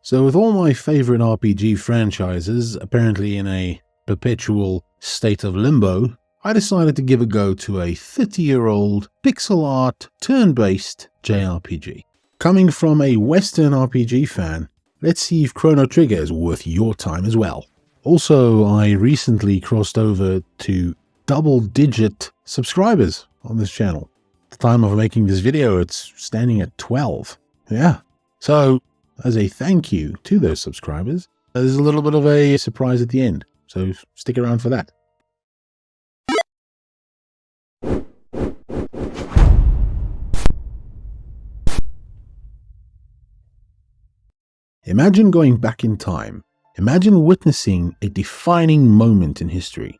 So with all my favorite RPG franchises apparently in a perpetual state of limbo, I decided to give a go to a 30-year-old pixel art turn-based JRPG. Coming from a Western RPG fan, let's see if Chrono Trigger is worth your time as well. Also, I recently crossed over to double-digit subscribers on this channel. At the time of making this video, it's standing at 12. Yeah. So, as a thank you to those subscribers, there's a little bit of a surprise at the end. So, stick around for that. Imagine going back in time. Imagine witnessing a defining moment in history,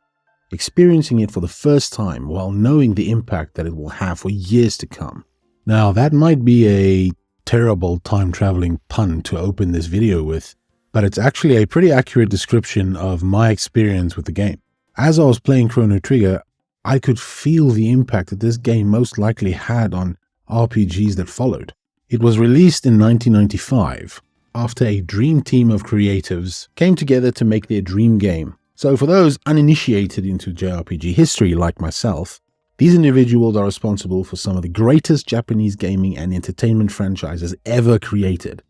experiencing it for the first time while knowing the impact that it will have for years to come. Now, that might be a terrible time-traveling pun to open this video with, but it's actually a pretty accurate description of my experience with the game. As I was playing Chrono Trigger, I could feel the impact that this game most likely had on RPGs that followed. It was released in 1995. After a dream team of creatives came together to make their dream game. So for those uninitiated into JRPG history like myself, these individuals are responsible for some of the greatest Japanese gaming and entertainment franchises ever created.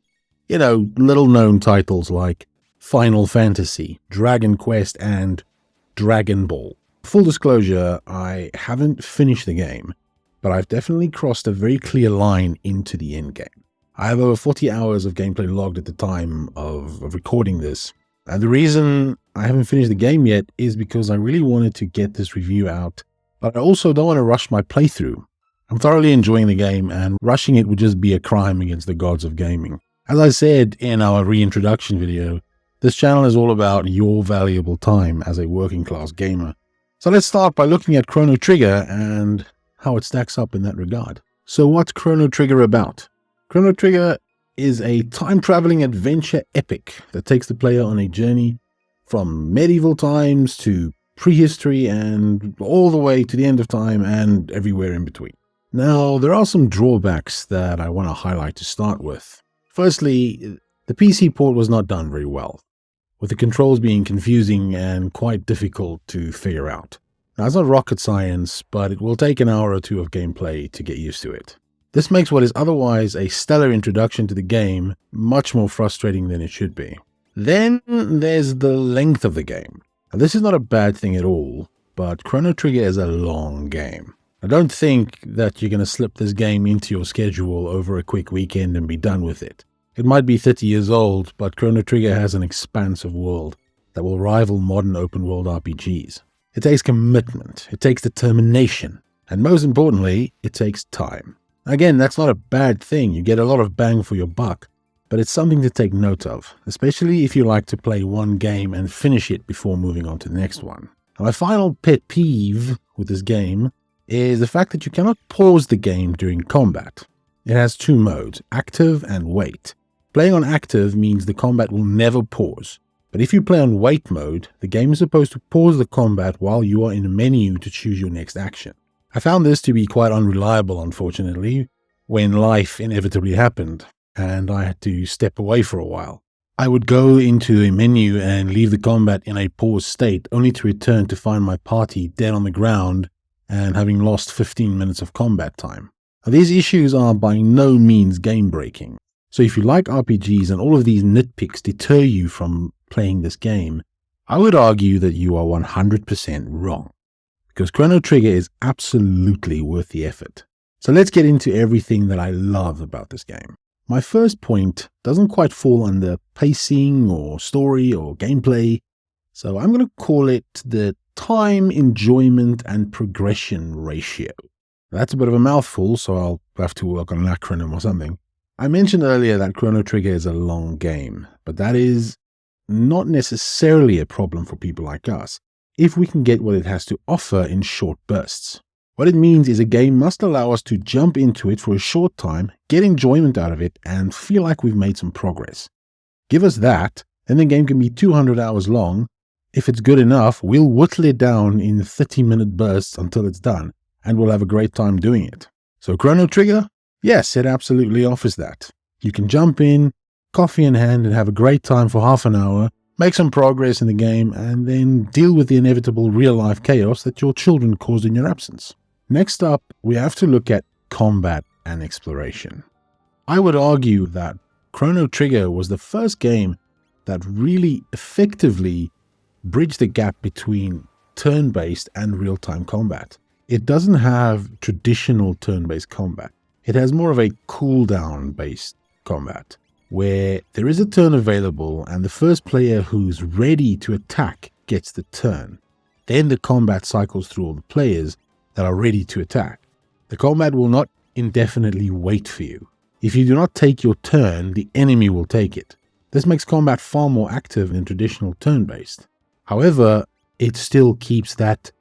You know, little-known titles like Final Fantasy, Dragon Quest, and Dragon Ball. Full disclosure, I haven't finished the game, but I've definitely crossed a very clear line into the endgame. I have over 40 hours of gameplay logged at the time of recording this. And the reason I haven't finished the game yet is because I really wanted to get this review out, but I also don't want to rush my playthrough. I'm thoroughly enjoying the game, and rushing it would just be a crime against the gods of gaming. As I said in our reintroduction video, this channel is all about your valuable time as a working class gamer. So let's start by looking at Chrono Trigger and how it stacks up in that regard. So what's Chrono Trigger about? Chrono Trigger is a time-traveling adventure epic that takes the player on a journey from medieval times to prehistory and all the way to the end of time and everywhere in between. Now, there are some drawbacks that I want to highlight to start with. Firstly, the PC port was not done very well, with the controls being confusing and quite difficult to figure out. Now, it's not rocket science, but it will take an hour or two of gameplay to get used to it. This makes what is otherwise a stellar introduction to the game much more frustrating than it should be. Then there's the length of the game. Now, this is not a bad thing at all, but Chrono Trigger is a long game. I don't think that you're going to slip this game into your schedule over a quick weekend and be done with it. It might be 30 years old, but Chrono Trigger has an expansive world that will rival modern open-world RPGs. It takes commitment, it takes determination, and most importantly, it takes time. Again, that's not a bad thing. You get a lot of bang for your buck, but it's something to take note of, especially if you like to play one game and finish it before moving on to the next one. And my final pet peeve with this game is the fact that you cannot pause the game during combat. It has two modes, active and wait. Playing on active means the combat will never pause, but if you play on wait mode, the game is supposed to pause the combat while you are in a menu to choose your next action. I found this to be quite unreliable, unfortunately, when life inevitably happened, and I had to step away for a while. I would go into a menu and leave the combat in a paused state, only to return to find my party dead on the ground and having lost 15 minutes of combat time. Now, these issues are by no means game-breaking, so if you like RPGs and all of these nitpicks deter you from playing this game, I would argue that you are 100% wrong. Because Chrono Trigger is absolutely worth the effort. So let's get into everything that I love about this game. My first point doesn't quite fall under pacing or story or gameplay, so I'm going to call it the time, enjoyment, and progression ratio. That's a bit of a mouthful, so I'll have to work on an acronym or something. I mentioned earlier that Chrono Trigger is a long game, but that is not necessarily a problem for people like us, if we can get what it has to offer in short bursts. What it means is a game must allow us to jump into it for a short time, get enjoyment out of it, and feel like we've made some progress. Give us that, and the game can be 200 hours long. If it's good enough, we'll whittle it down in 30-minute bursts until it's done, and we'll have a great time doing it. So Chrono Trigger? Yes, it absolutely offers that. You can jump in, coffee in hand and have a great time for half an hour, make some progress in the game, and then deal with the inevitable real-life chaos that your children caused in your absence. Next up, we have to look at combat and exploration. I would argue that Chrono Trigger was the first game that really effectively bridged the gap between turn-based and real-time combat. It doesn't have traditional turn-based combat. It has more of a cooldown-based combat, where there is a turn available and the first player who's ready to attack gets the turn. Then the combat cycles through all the players that are ready to attack. The combat will not indefinitely wait for you. If you do not take your turn, the enemy will take it. This makes combat far more active than traditional turn-based. However, it still keeps that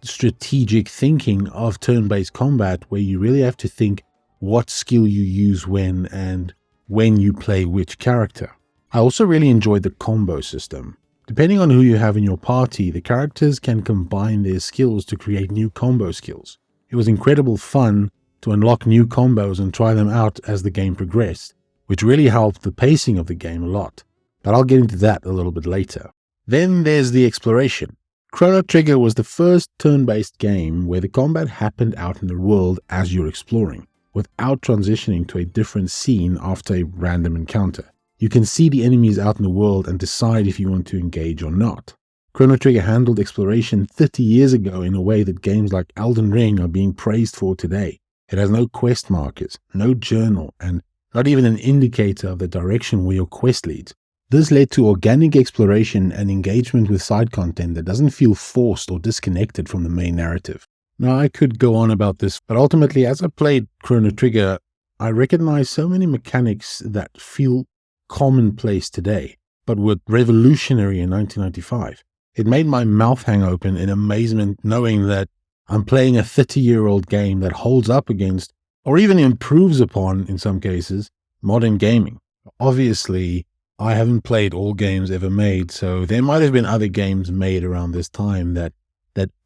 strategic thinking of turn-based combat where you really have to think what skill you use when and when you play which character. I also really enjoyed the combo system. Depending on who you have in your party, the characters can combine their skills to create new combo skills. It was incredible fun to unlock new combos and try them out as the game progressed, which really helped the pacing of the game a lot. But I'll get into that a little bit later. Then there's the exploration. Chrono Trigger was the first turn-based game where the combat happened out in the world as you're exploring, without transitioning to a different scene after a random encounter. You can see the enemies out in the world and decide if you want to engage or not. Chrono Trigger handled exploration 30 years ago in a way that games like Elden Ring are being praised for today. It has no quest markers, no journal, and not even an indicator of the direction where your quest leads. This led to organic exploration and engagement with side content that doesn't feel forced or disconnected from the main narrative. Now, I could go on about this, but ultimately, as I played Chrono Trigger, I recognized so many mechanics that feel commonplace today, but were revolutionary in 1995. It made my mouth hang open in amazement knowing that I'm playing a 30-year-old game that holds up against, or even improves upon, in some cases, modern gaming. Obviously, I haven't played all games ever made, so there might have been other games made around this time that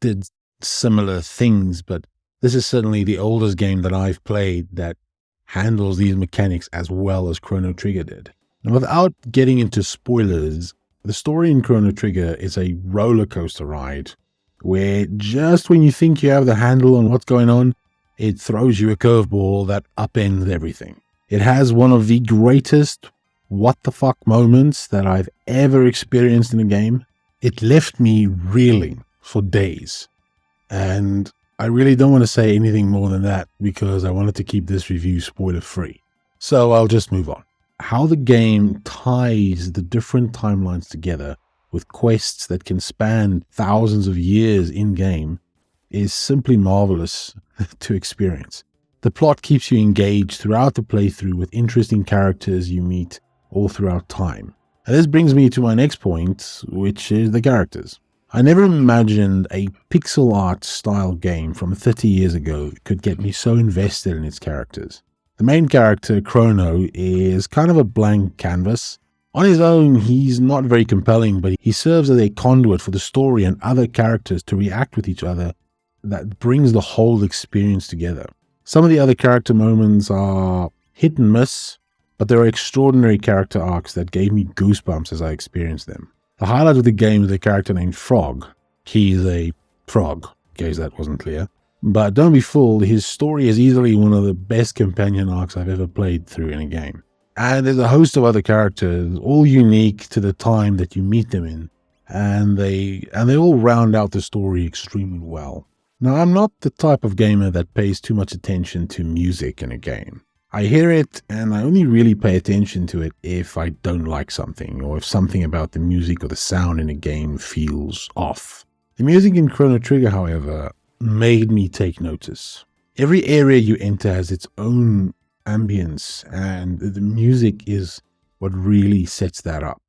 did similar things, but this is certainly the oldest game that I've played that handles these mechanics as well as Chrono Trigger did. Now, without getting into spoilers, the story in Chrono Trigger is a roller coaster ride where just when you think you have the handle on what's going on, it throws you a curveball that upends everything. It has one of the greatest what the fuck moments that I've ever experienced in a game. It left me reeling for days. And I really don't want to say anything more than that because I wanted to keep this review spoiler free. So I'll just move on. How the game ties the different timelines together with quests that can span thousands of years in-game is simply marvelous to experience. The plot keeps you engaged throughout the playthrough with interesting characters you meet all throughout time. And this brings me to my next point, which is the characters. I never imagined a pixel art style game from 30 years ago could get me so invested in its characters. The main character, Chrono, is kind of a blank canvas. On his own, he's not very compelling, but he serves as a conduit for the story and other characters to react with each other that brings the whole experience together. Some of the other character moments are hit and miss, but there are extraordinary character arcs that gave me goosebumps as I experienced them. The highlight of the game is a character named Frog. He's a frog, in case that wasn't clear. But don't be fooled, his story is easily one of the best companion arcs I've ever played through in a game. And there's a host of other characters, all unique to the time that you meet them in, and they all round out the story extremely well. Now, I'm not the type of gamer that pays too much attention to music in a game. I hear it, and I only really pay attention to it if I don't like something, or if something about the music or the sound in a game feels off. The music in Chrono Trigger, however, made me take notice. Every area you enter has its own ambience, and the music is what really sets that up.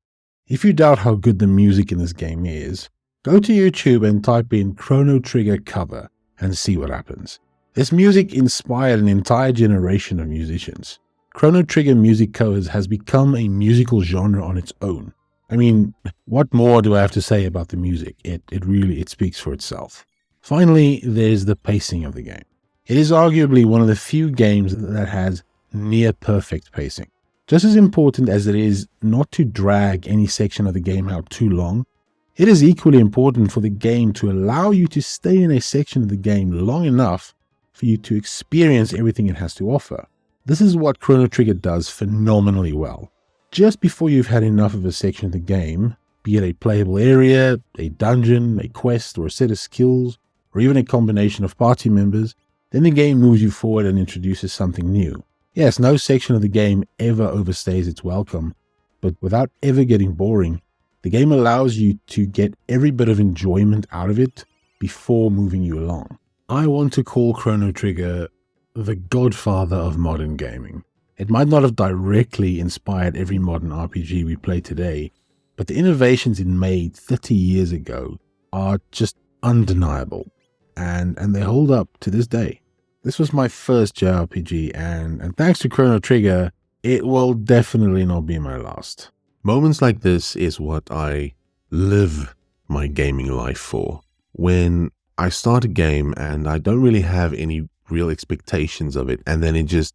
If you doubt how good the music in this game is, go to YouTube and type in Chrono Trigger cover and see what happens. This music inspired an entire generation of musicians. Chrono Trigger music covers has become a musical genre on its own. I mean, what more do I have to say about the music? It really speaks for itself. Finally, there's the pacing of the game. It is arguably one of the few games that has near perfect pacing. Just as important as it is not to drag any section of the game out too long, it is equally important for the game to allow you to stay in a section of the game long enough for you to experience everything it has to offer. This is what Chrono Trigger does phenomenally well. Just before you've had enough of a section of the game, be it a playable area, a dungeon, a quest, or a set of skills, or even a combination of party members, then the game moves you forward and introduces something new. Yes, no section of the game ever overstays its welcome, but without ever getting boring, the game allows you to get every bit of enjoyment out of it before moving you along. I want to call Chrono Trigger the godfather of modern gaming. It might not have directly inspired every modern RPG we play today, but the innovations it made 30 years ago are just undeniable, and they hold up to this day. This was my first JRPG, and thanks to Chrono Trigger, it will definitely not be my last. Moments like this is what I live my gaming life for. When I start a game and I don't really have any real expectations of it, and then it just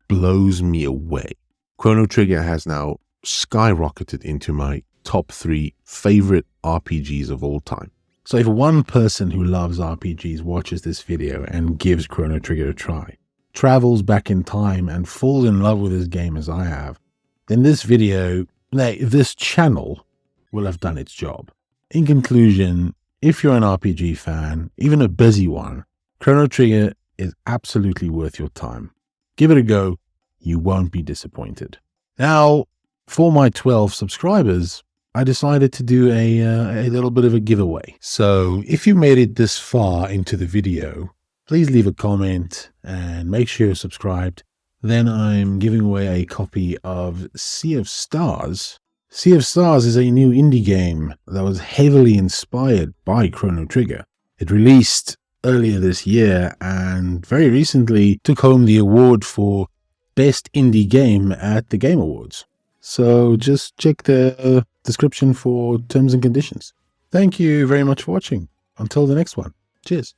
blows me away. Chrono Trigger has now skyrocketed into my top 3 favorite RPGs of all time. So if one person who loves RPGs watches this video and gives Chrono Trigger a try, travels back in time and falls in love with this game as I have, then this channel will have done its job. In conclusion, if you're an RPG fan, even a busy one, Chrono Trigger is absolutely worth your time. Give it a go. You won't be disappointed. Now, for my 12 subscribers, I decided to do a little bit of a giveaway. So if you made it this far into the video, please leave a comment and make sure you're subscribed. Then I'm giving away a copy of Sea of Stars. Sea of Stars is a new indie game that was heavily inspired by Chrono Trigger. It released earlier this year and very recently took home the award for Best Indie Game at the Game Awards. So just check the description for terms and conditions. Thank you very much for watching. Until the next one. Cheers.